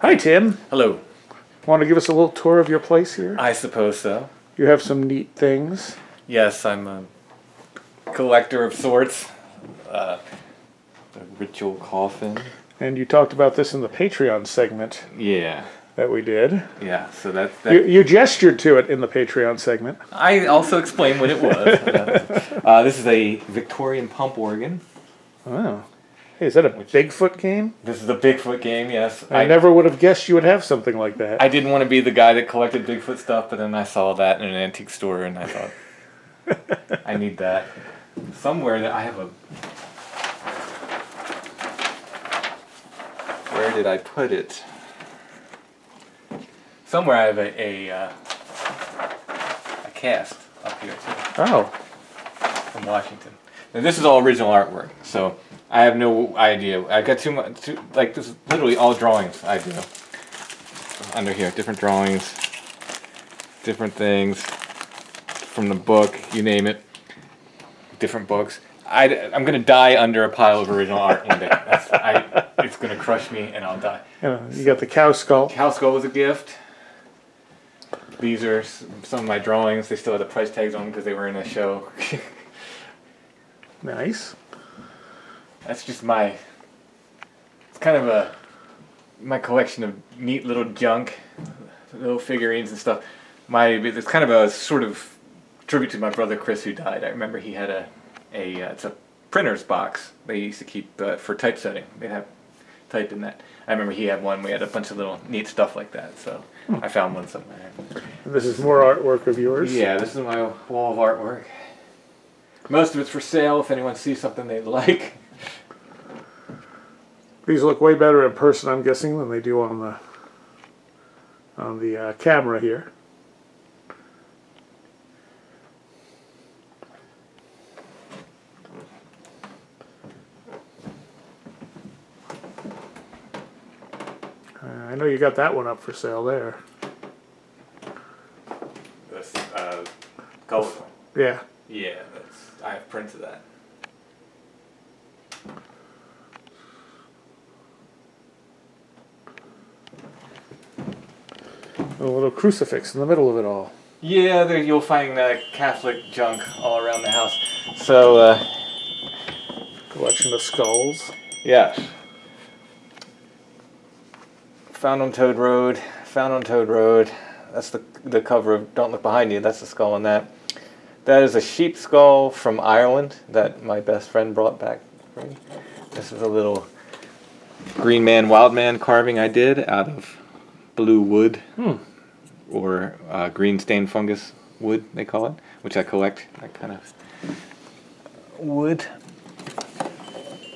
Hi, Tim. Hello. Want to give us a little tour of your place here? I suppose so. You have some neat things. Yes, I'm a collector of sorts. A ritual coffin. And you talked about this in the Patreon segment Yeah. that we did. Yeah, so that You gestured to it in the Patreon segment. I also explained what it was. This is a Victorian pump organ. Oh. Hey, is that a Bigfoot game? This is a Bigfoot game, yes. I never would have guessed you would have something like that. I didn't want to be the guy that collected Bigfoot stuff, but then I saw that in an antique store and I thought, I need that. Somewhere that I have a... Where did I put it? Somewhere I have a cast up here too. Oh. From Washington. Now this is all original artwork, so I have no idea. I got too much. Like this is literally all drawings I do. Under here, different drawings, different things from the book, you name it. Different books. I'm gonna die under a pile of original art one day. It's gonna crush me, and I'll die. You got the cow skull. Cow skull was a gift. These are some of my drawings. They still have the price tags on them because they were in a show. Nice. That's just my... It's kind of my collection of neat little junk, little figurines and stuff. It's kind of a sort of tribute to my brother Chris who died. I remember he had it's a printer's box they used to keep for typesetting. They'd have type in that. I remember he had one. We had a bunch of little neat stuff like that. So I found one somewhere. This is more artwork of yours? Yeah, this is my wall of artwork. Most of it's for sale if anyone sees something they like. These look way better in person, I'm guessing, than they do on the camera here. I know you got that one up for sale there. This color. Yeah. Yeah, I have prints of that. A little crucifix in the middle of it all. Yeah, there you'll find Catholic junk all around the house. So, collection of skulls. Yes. Found on Toad Road. Found on Toad Road. That's the cover of Don't Look Behind You. That's the skull on that. That is a sheep skull from Ireland that my best friend brought back for me. This is a little green man, wild man carving I did out of blue wood. Or green stained fungus wood, they call it, which I collect, that kind of wood.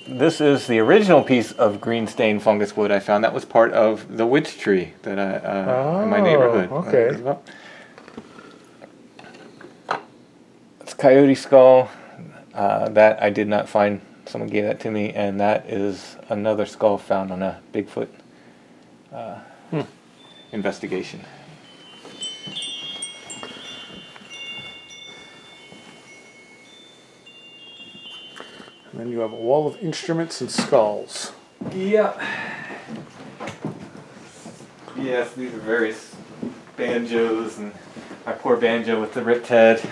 This is the original piece of green stained fungus wood I found. That was part of the witch tree that in my neighborhood. Okay. It's coyote skull. That I did not find. Someone gave that to me, and that is another skull found on a Bigfoot investigation. And then you have a wall of instruments and skulls. Yep. Yes, these are various banjos, and my poor banjo with the ripped head,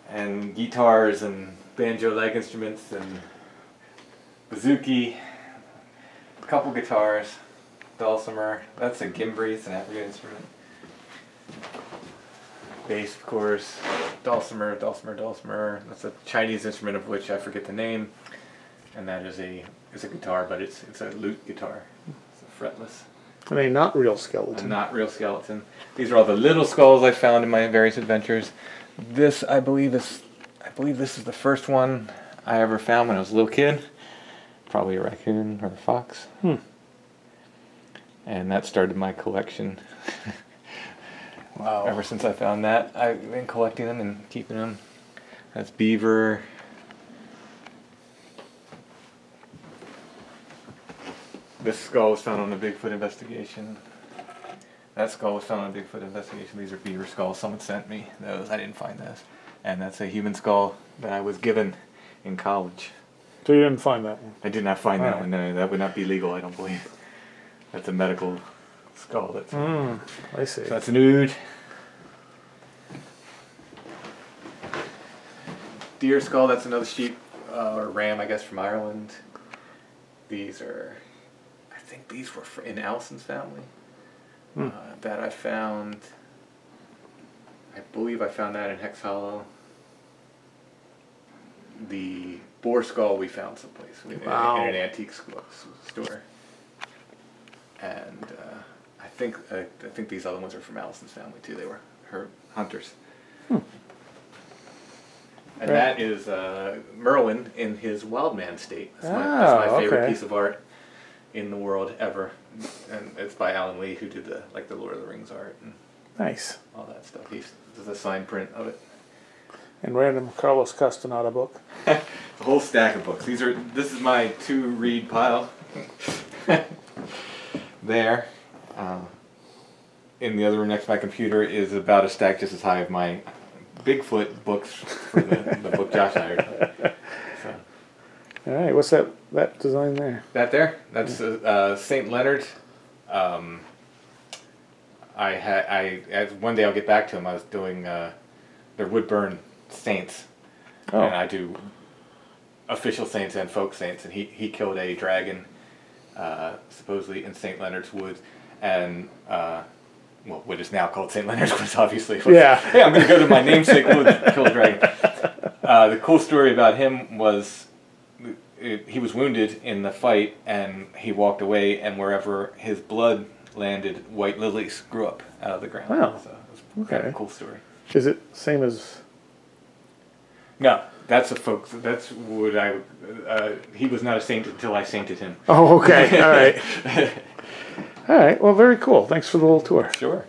and guitars and banjo leg instruments and bouzouki, a couple guitars, dulcimer. That's a gimbri, it's an African instrument. Bass, of course, dulcimer. That's a Chinese instrument of which I forget the name, and that is a guitar, but it's a lute guitar. It's a fretless. And a not real skeleton. A not real skeleton. These are all the little skulls I found in my various adventures. This I believe this is the first one I ever found when I was a little kid. Probably a raccoon or a fox. And that started my collection. Wow. Ever since I found that, I've been collecting them and keeping them. That's beaver. This skull was found on the Bigfoot investigation. That skull was found on a Bigfoot investigation. These are beaver skulls. Someone sent me those. I didn't find those. And that's a human skull that I was given in college. So you didn't find that one? I did not find that Right. one. No, that would not be legal, I don't believe. That's a medical skull. That's I see. so that's an ood. Deer skull. That's another sheep or ram, I guess, from Ireland. These are, I think these were in Allison's family. That I found. I believe I found that in Hex Hollow. The boar skull we found someplace in an antique store. And I think these other ones are from Allison's family too. They were her hunters. And that is Merlin in his wild man state. That's my favorite piece of art in the world ever. And it's by Alan Lee, who did the Lord of the Rings art and Nice. all that stuff. He's a signed print of it. And random Carlos Castaneda book. A whole stack of books. This is my 2-read pile. There. In the other room next to my computer is about a stack just as high of my Bigfoot books for the book Josh hired. So. All right, what's that design there? That there? That's St. Leonard. One day I'll get back to him. I was doing their Woodburn Saints, and I do official saints and folk saints. And he killed a dragon, supposedly in St. Leonard's Woods, and what is now called St. Leonard's Woods, obviously. Yeah. Hey, I'm going to go to my namesake woods and kill a dragon. The cool story about him was he was wounded in the fight, and he walked away, and wherever his blood landed, white lilies grew up out of the ground. Wow. So it was kind of a cool story. Is it same as... No, that's a folk. That's what he was not a saint until I sainted him. Oh, okay. All right. All right. Well, very cool. Thanks for the little tour. Sure.